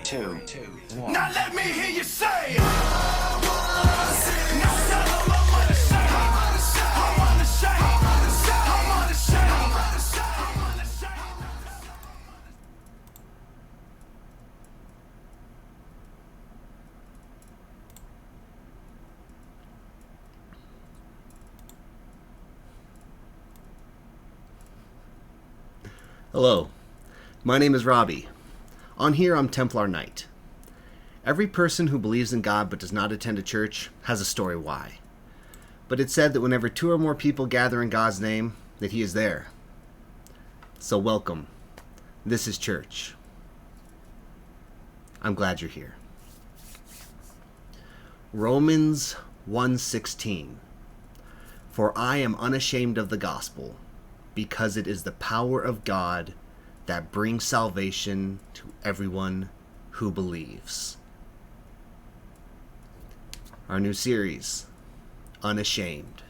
2, 1. Now let me hear you say, now tell them I'm unashamed. I'm unashamed. I'm unashamed. I'm unashamed. Hello, my name is Robbie. On here, I'm Templar Knight. Every person who believes in God but does not attend a church has a story why. But it's said that whenever 2 or more people gather in God's name, that He is there. So welcome. This is church. I'm glad you're here. Romans 1:16. For I am unashamed of the gospel, because it is the power of God that brings salvation to everyone who believes. Our new series, Unashamed.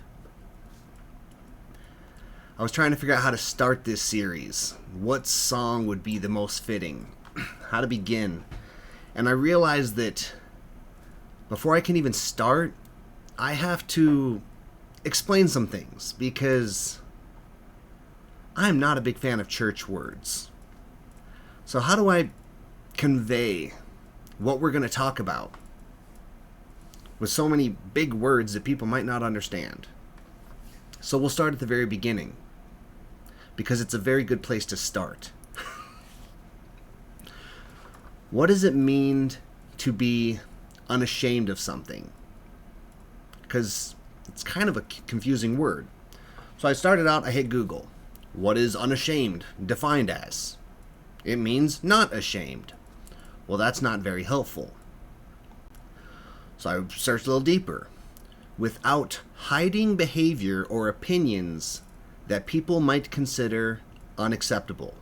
I was trying to figure out how to start this series, what song would be the most fitting, how to begin, and I realized that before I can even start, I have to explain some things, because I am not a big fan of church words. So how do I convey what we're going to talk about with so many big words that people might not understand? So we'll start at the very beginning, because it's a very good place to start. What does it mean to be unashamed of something? Because it's kind of a confusing word. So I started out, I hit Google. What is unashamed defined as? It means not ashamed. Well, that's not very helpful. So I searched a little deeper. Without hiding behavior or opinions that people might consider unacceptable.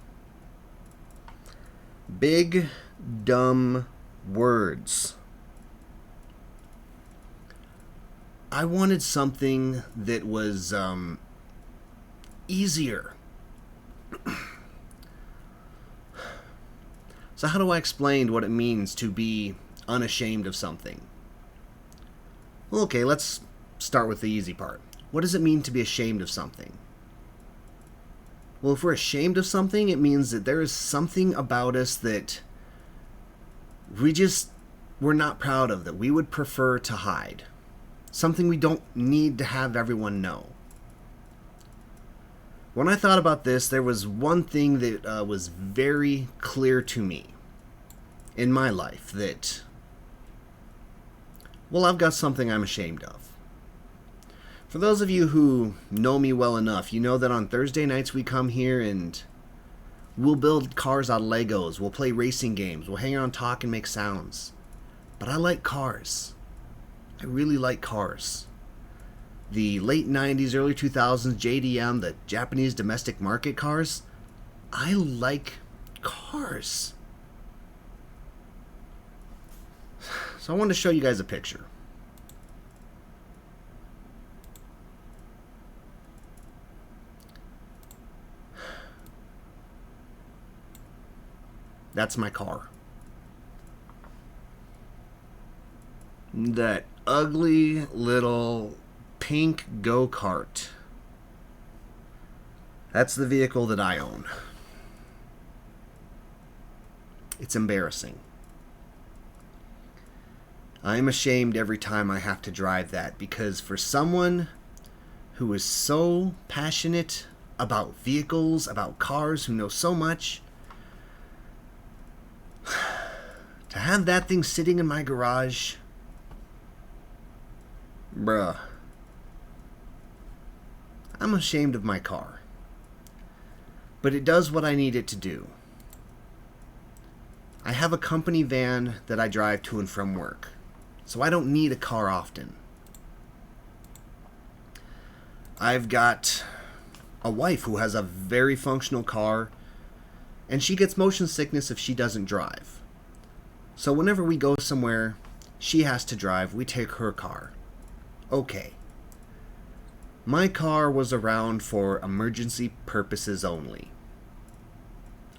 Big, dumb words. I wanted something that was easier. So how do I explain what it means to be unashamed of something? Well, okay, let's start with the easy part. What does it mean to be ashamed of something? Well, if we're ashamed of something, it means that there is something about us that we're not proud of, that we would prefer to hide. Something we don't need to have everyone know. When I thought about this, there was one thing that was very clear to me in my life, that, well, I've got something I'm ashamed of. For those of you who know me well enough, you know that on Thursday nights we come here and we'll build cars out of Legos, we'll play racing games, we'll hang around, talk, and make sounds. But I like cars. I really like cars. The late 90s, early 2000s JDM, the Japanese domestic market cars, I like cars. So I wanted to show you guys a picture. That's my car. That ugly little pink go-kart. That's the vehicle that I own. It's embarrassing. I'm ashamed every time I have to drive that, because for someone who is so passionate about vehicles, about cars, who knows so much, to have that thing sitting in my garage, bruh, I'm ashamed of my car. But it does what I need it to do. I have a company van that I drive to and from work, so I don't need a car often. I've got a wife who has a very functional car, and she gets motion sickness if she doesn't drive. So whenever we go somewhere, she has to drive, we take her car. Okay. My car was around for emergency purposes only.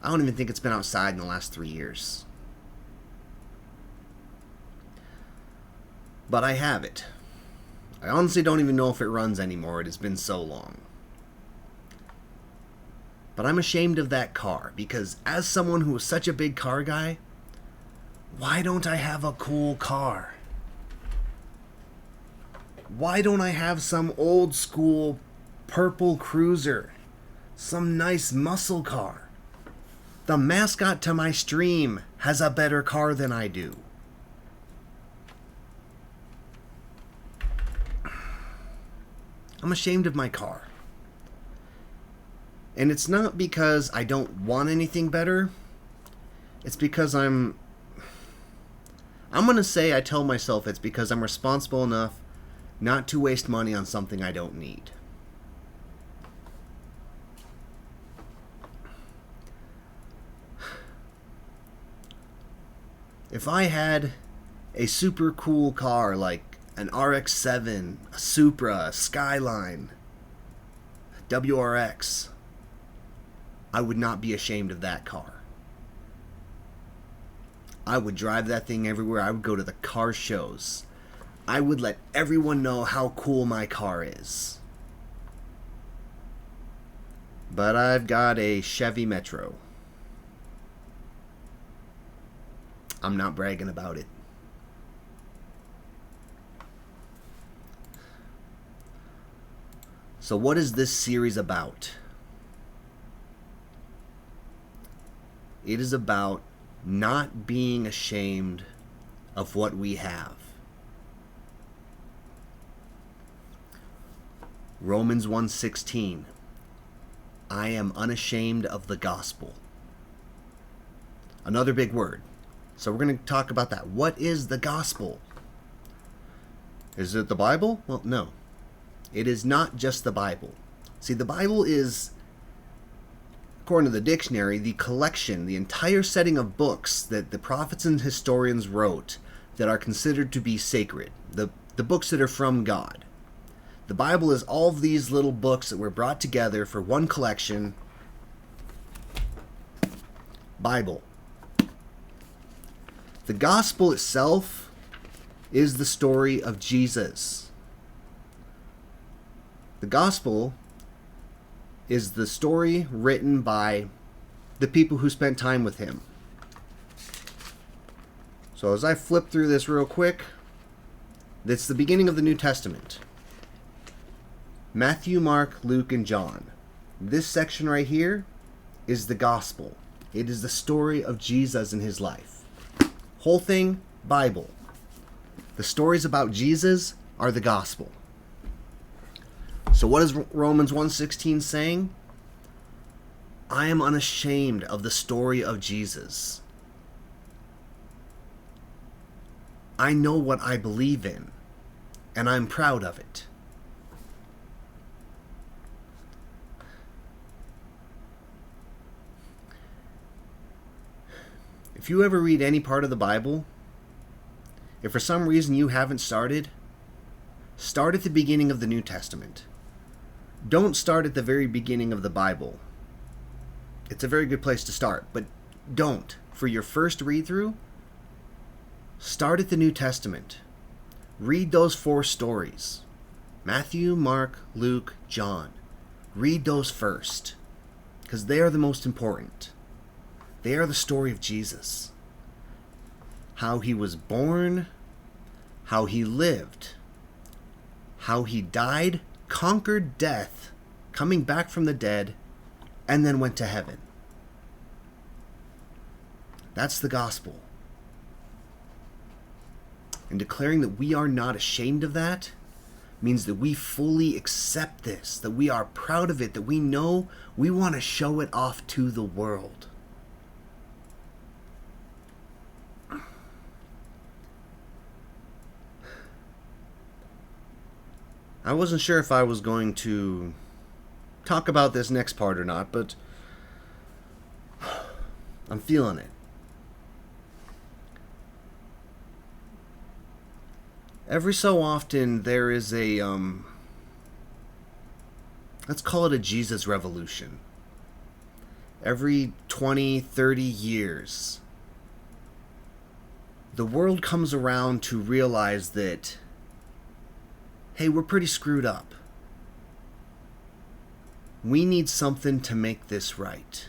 I don't even think it's been outside in the last 3 years. But I have it. I honestly don't even know if it runs anymore. It has been so long. But I'm ashamed of that car because as someone who was such a big car guy, why don't I have a cool car? Why don't I have some old school purple cruiser? Some nice muscle car? The mascot to my stream has a better car than I do. I'm ashamed of my car. And it's not because I don't want anything better. It's because I'm going to say I tell myself it's because I'm responsible enough not to waste money on something I don't need. If I had a super cool car like an RX-7, a Supra, a Skyline, a WRX, I would not be ashamed of that car. I would drive that thing everywhere. I would go to the car shows. I would let everyone know how cool my car is. But I've got a Chevy Metro. I'm not bragging about it. So what is this series about? It is about not being ashamed of what we have. Romans 1:16. I am unashamed of the gospel. Another big word. So we're going to talk about that. What is the gospel? Is it the Bible? Well, no. It is not just the Bible. See, the Bible is, according to the dictionary, the collection, the entire setting of books that the prophets and historians wrote that are considered to be sacred. The books that are from God. The Bible is all of these little books that were brought together for one collection. Bible. The gospel itself is the story of Jesus. The gospel is the story written by the people who spent time with him. So as I flip through this real quick, it's the beginning of the New Testament. Matthew, Mark, Luke, and John. This section right here is the gospel. It is the story of Jesus and his life. Whole thing, Bible. The stories about Jesus are the gospel. So what is Romans 1:16 saying? I am unashamed of the story of Jesus. I know what I believe in, and I'm proud of it. If you ever read any part of the Bible, if for some reason you haven't started, start at the beginning of the New Testament. Don't start at the very beginning of the Bible. It's a very good place to start, but don't. For your first read-through, start at the New Testament. Read those 4 stories. Matthew, Mark, Luke, John. Read those first, because they are the most important. They are the story of Jesus. How he was born, how he lived, how he died, conquered death, coming back from the dead, and then went to heaven. That's the gospel. And declaring that we are not ashamed of that means that we fully accept this, that we are proud of it, that we know we want to show it off to the world. I wasn't sure if I was going to talk about this next part or not, but I'm feeling it. Every so often there is a, let's call it a Jesus revolution. Every 20, 30 years, the world comes around to realize that hey, we're pretty screwed up. We need something to make this right.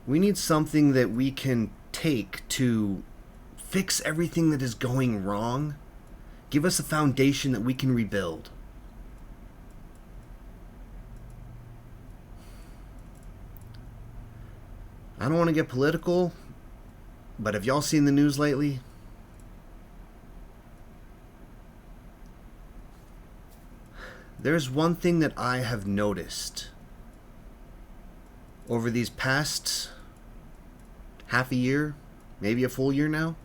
We need something that we can take to fix everything that is going wrong. Give us a foundation that we can rebuild. I don't want to get political, but have y'all seen the news lately? There's one thing that I have noticed over these past half a year, maybe a full year now.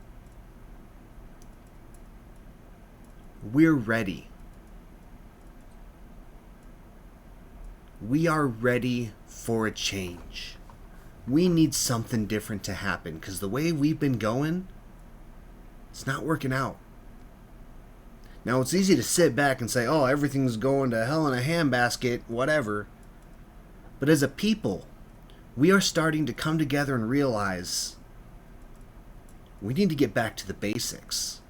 We're ready. We are ready for a change. We need something different to happen because the way we've been going, it's not working out. Now, it's easy to sit back and say, oh, everything's going to hell in a handbasket, whatever. But as a people, we are starting to come together and realize we need to get back to the basics.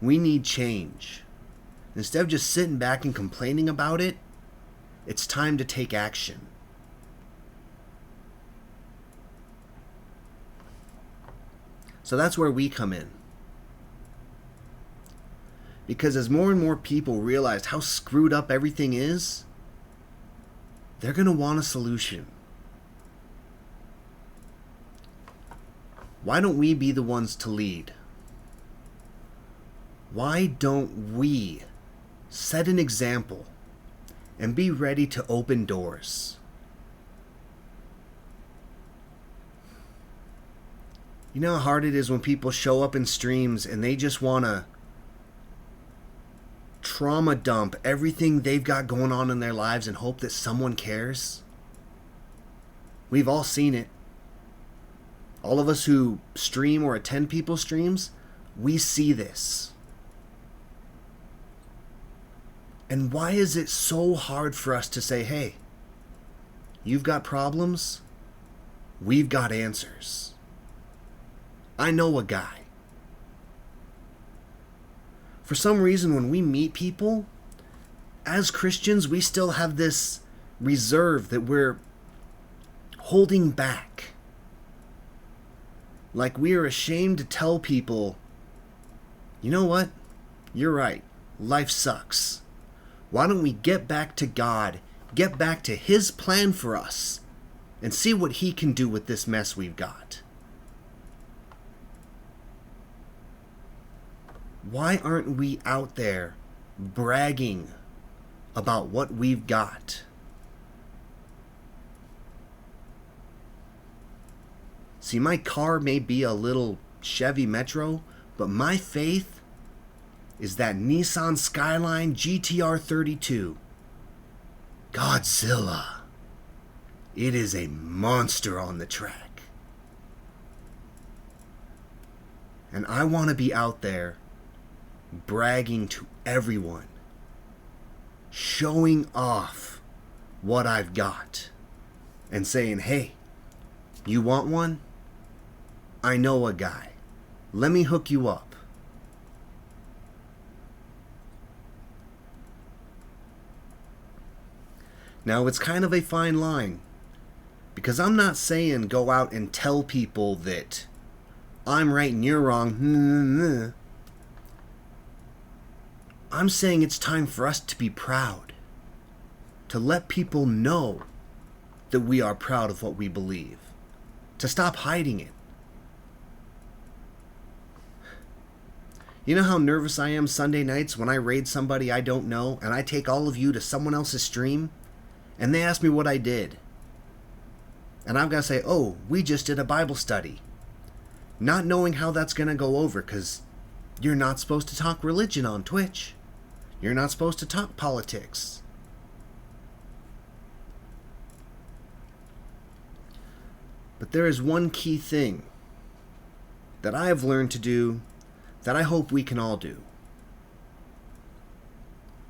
We need change. Instead of just sitting back and complaining about it, it's time to take action. So that's where we come in. Because as more and more people realize how screwed up everything is, they're going to want a solution. Why don't we be the ones to lead? Why don't we set an example and be ready to open doors? You know how hard it is when people show up in streams and they just want to trauma dump everything they've got going on in their lives and hope that someone cares? We've all seen it. All of us who stream or attend people's streams, we see this. And why is it so hard for us to say, hey, you've got problems? We've got answers. I know a guy. For some reason, when we meet people, as Christians, we still have this reserve that we're holding back. Like we are ashamed to tell people, you know what? You're right. Life sucks. Why don't we get back to God, get back to His plan for us, and see what He can do with this mess we've got? Why aren't we out there bragging about what we've got? See, my car may be a little Chevy Metro, but my faith is that Nissan Skyline GTR 32. Godzilla. It is a monster on the track. And I want to be out there bragging to everyone, showing off what I've got, and saying, hey, you want one? I know a guy. Let me hook you up. Now, it's kind of a fine line, because I'm not saying go out and tell people that I'm right and you're wrong. I'm saying it's time for us to be proud, to let people know that we are proud of what we believe, to stop hiding it. You know how nervous I am Sunday nights when I raid somebody I don't know and I take all of you to someone else's stream and they ask me what I did? And I've got to say, oh, we just did a Bible study. Not knowing how that's going to go over, because you're not supposed to talk religion on Twitch. You're not supposed to talk politics. But there is one key thing that I have learned to do that I hope we can all do.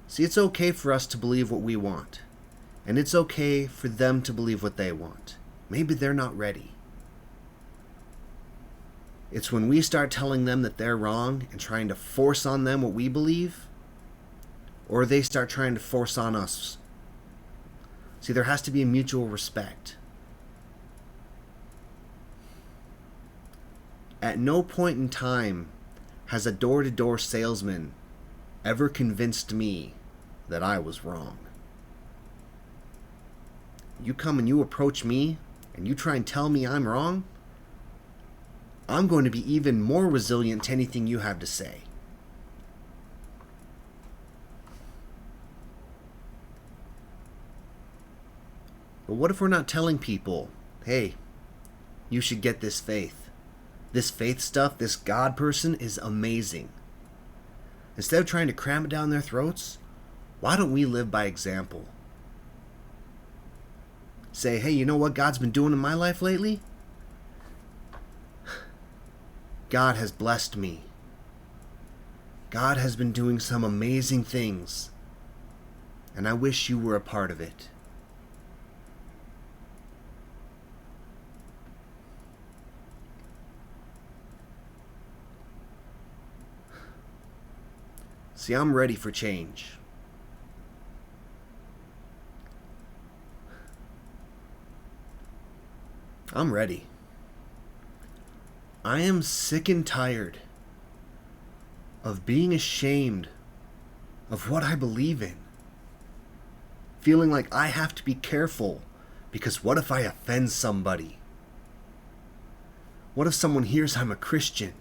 See, it's okay for us to believe what we want. And it's okay for them to believe what they want. Maybe they're not ready. It's when we start telling them that they're wrong and trying to force on them what we believe, or they start trying to force on us. See, there has to be a mutual respect. At no point in time has a door-to-door salesman ever convinced me that I was wrong. You come and you approach me and you try and tell me I'm wrong, I'm going to be even more resilient to anything you have to say. But what if we're not telling people, hey, you should get this faith. This faith stuff, this God person is amazing. Instead of trying to cram it down their throats, why don't we live by example? Say, hey, you know what God's been doing in my life lately? God has blessed me. God has been doing some amazing things, and I wish you were a part of it. See, I'm ready for change. I'm ready. I am sick and tired of being ashamed of what I believe in. Feeling like I have to be careful because what if I offend somebody? What if someone hears I'm a Christian?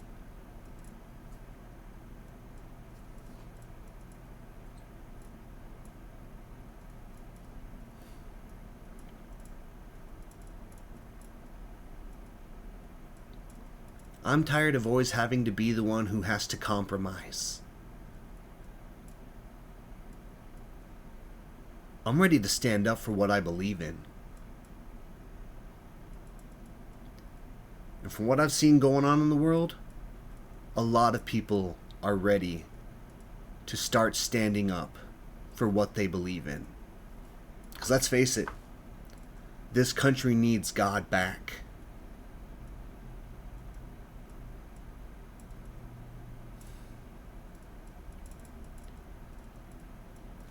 I'm tired of always having to be the one who has to compromise. I'm ready to stand up for what I believe in. And from what I've seen going on in the world, a lot of people are ready to start standing up for what they believe in. Because let's face it, this country needs God back.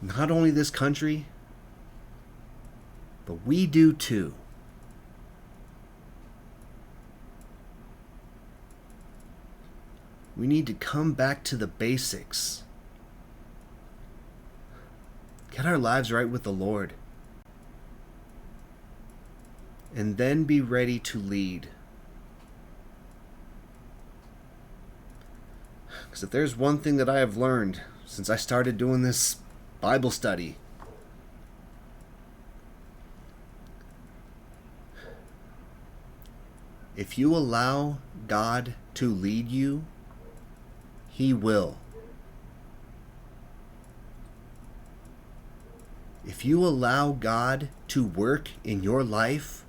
Not only this country, but we do too. We need to come back to the basics. Get our lives right with the Lord. And then be ready to lead. Because if there's one thing that I have learned since I started doing this Bible study, if you allow God to lead you, He will. If you allow God to work in your life,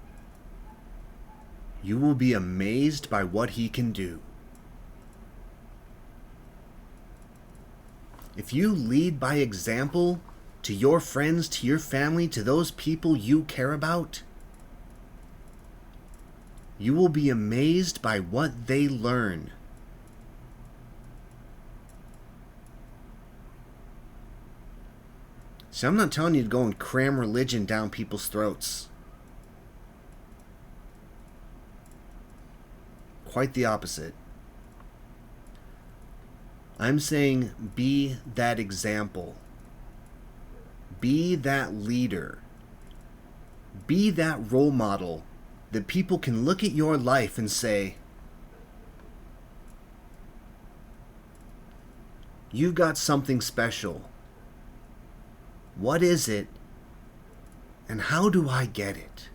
you will be amazed by what He can do. If you lead by example to your friends, to your family, to those people you care about, you will be amazed by what they learn. See, I'm not telling you to go and cram religion down people's throats. Quite the opposite. I'm saying be that example. Be that leader. Be that role model that people can look at your life and say, you've got something special. What is it? And how do I get it?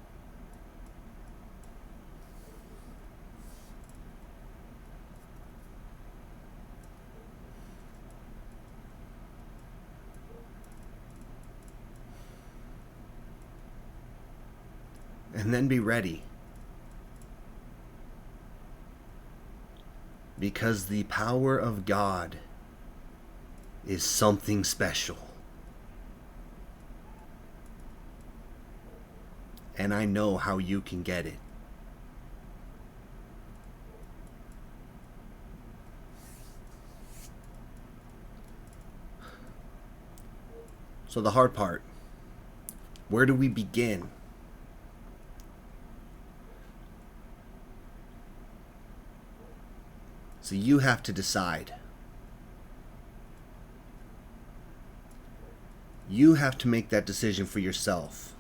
And then be ready. Because the power of God is something special. And I know how you can get it. So the hard part, where do we begin? So you have to decide. You have to make that decision for yourself.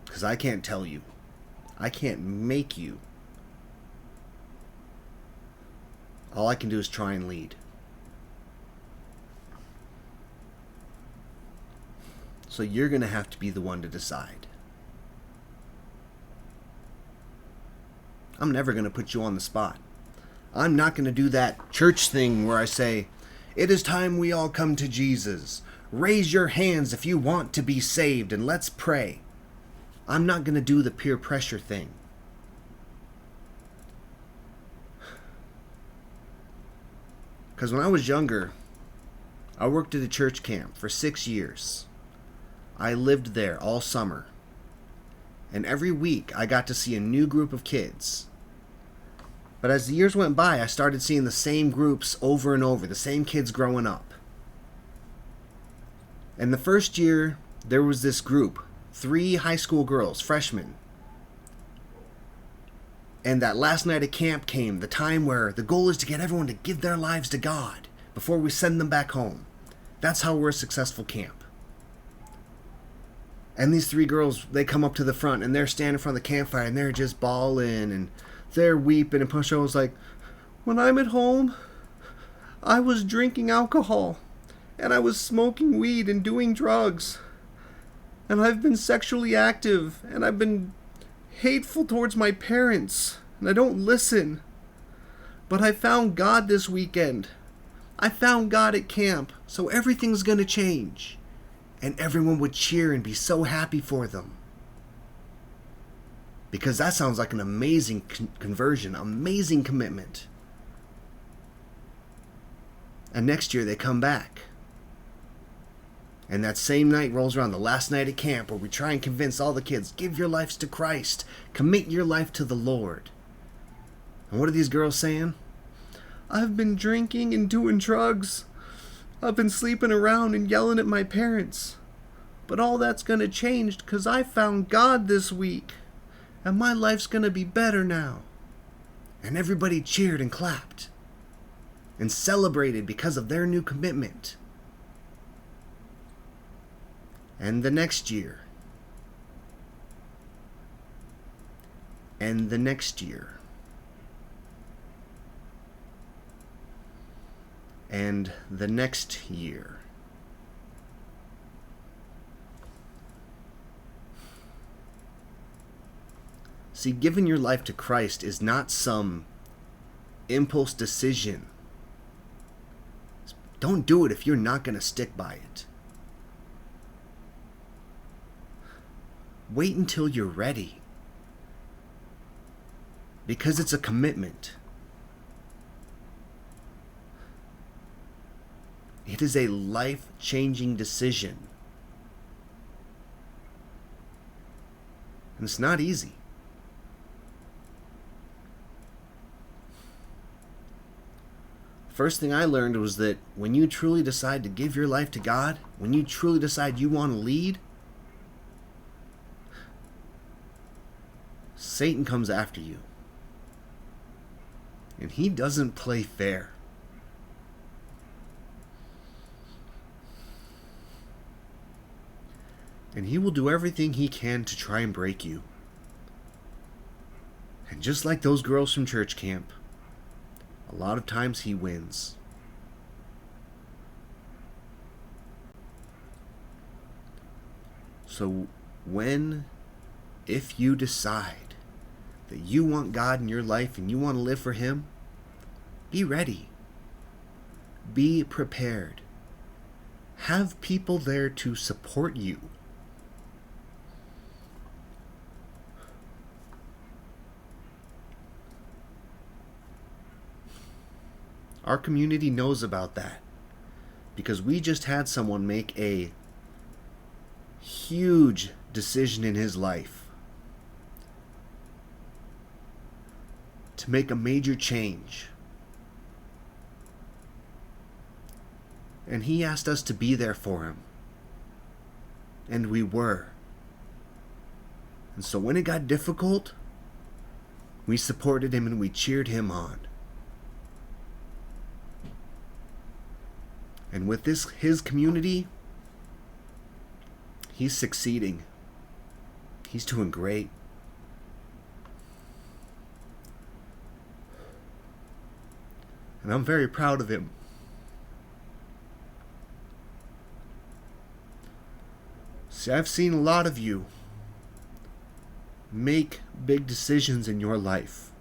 Because I can't tell you. I can't make you. All I can do is try and lead. So you're going to have to be the one to decide. I'm never going to put you on the spot. I'm not going to do that church thing where I say, "It is time we all come to Jesus. Raise your hands if you want to be saved and let's pray." I'm not going to do the peer pressure thing. Because when I was younger, I worked at a church camp for 6 years. I lived there all summer. And every week I got to see a new group of kids. But as the years went by, I started seeing the same groups over and over, the same kids growing up. And the first year, there was this group, 3 high school girls, freshmen. And that last night at camp came, the time where the goal is to get everyone to give their lives to God before we send them back home. That's how we're a successful camp. And these 3 girls, they come up to the front and they're standing in front of the campfire and they're just bawling and they're weeping. And Pusha was like, "When I'm at home, I was drinking alcohol and I was smoking weed and doing drugs. And I've been sexually active and I've been hateful towards my parents and I don't listen. But I found God this weekend. I found God at camp, so everything's gonna change." And everyone would cheer and be so happy for them. Because that sounds like an amazing conversion, amazing commitment. And next year they come back. And that same night rolls around, the last night at camp, where we try and convince all the kids, give your lives to Christ. Commit your life to the Lord. And what are these girls saying? "I've been drinking and doing drugs. I've been sleeping around and yelling at my parents. But all that's going to change because I found God this week. And my life's going to be better now." And everybody cheered and clapped. And celebrated because of their new commitment. And the next year. And the next year. And the next year. See, giving your life to Christ is not some impulse decision. Don't do it if you're not going to stick by it. Wait until you're ready. Because it's a commitment. It is a life-changing decision. And it's not easy. First thing I learned was that when you truly decide to give your life to God, when you truly decide you want to lead, Satan comes after you. And he doesn't play fair. And he will do everything he can to try and break you. And just like those girls from church camp, a lot of times he wins. So if you decide that you want God in your life and you want to live for him, be ready. Be prepared. Have people there to support you. Our community knows about that because we just had someone make a huge decision in his life to make a major change. And he asked us to be there for him. And we were. And so when it got difficult, we supported him and we cheered him on. And with his community, he's succeeding. He's doing great. And I'm very proud of him. See, I've seen a lot of you make big decisions in your life.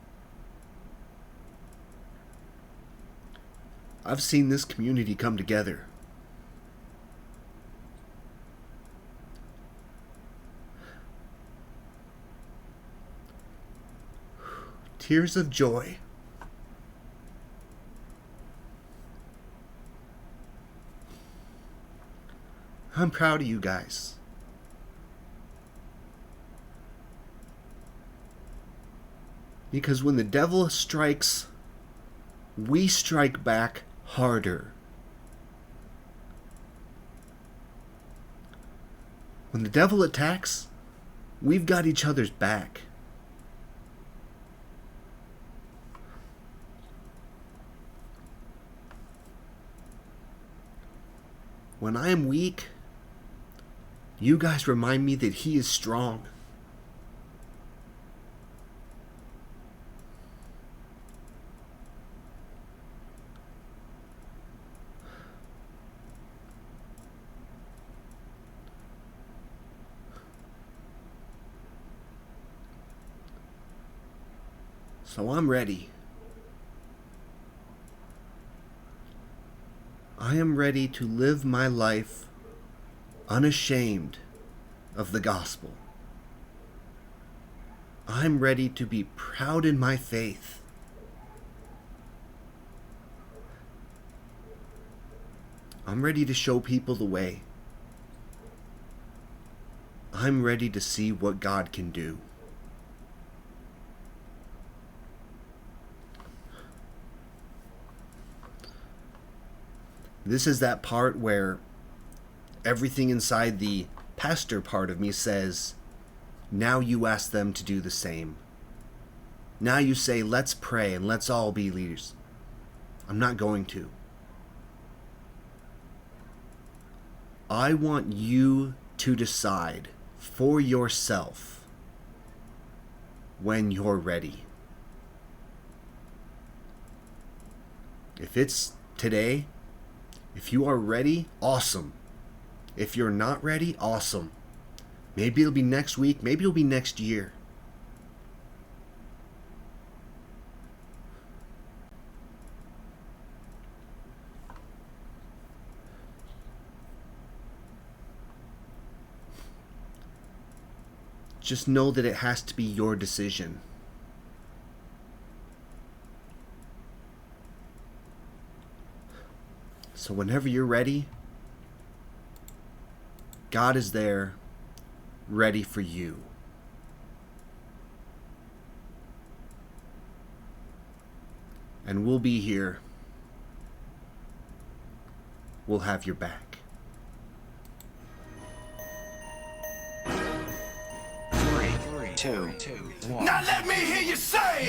I've seen this community come together. Tears of joy. I'm proud of you guys. Because when the devil strikes, we strike back harder. When the devil attacks, we've got each other's back. When I am weak, you guys remind me that he is strong. So I'm ready. I am ready to live my life unashamed of the gospel. I'm ready to be proud in my faith. I'm ready to show people the way. I'm ready to see what God can do. This is that part where everything inside the pastor part of me says, now you ask them to do the same. Now you say, let's pray and let's all be leaders. I'm not going to. I want you to decide for yourself when you're ready. If it's today, if you are ready, awesome. If you're not ready, awesome. Maybe it'll be next week, maybe it'll be next year. Just know that it has to be your decision. So whenever you're ready, God is there, ready for you. And we'll be here. We'll have your back. 3, 2, 1. Now let me hear you say,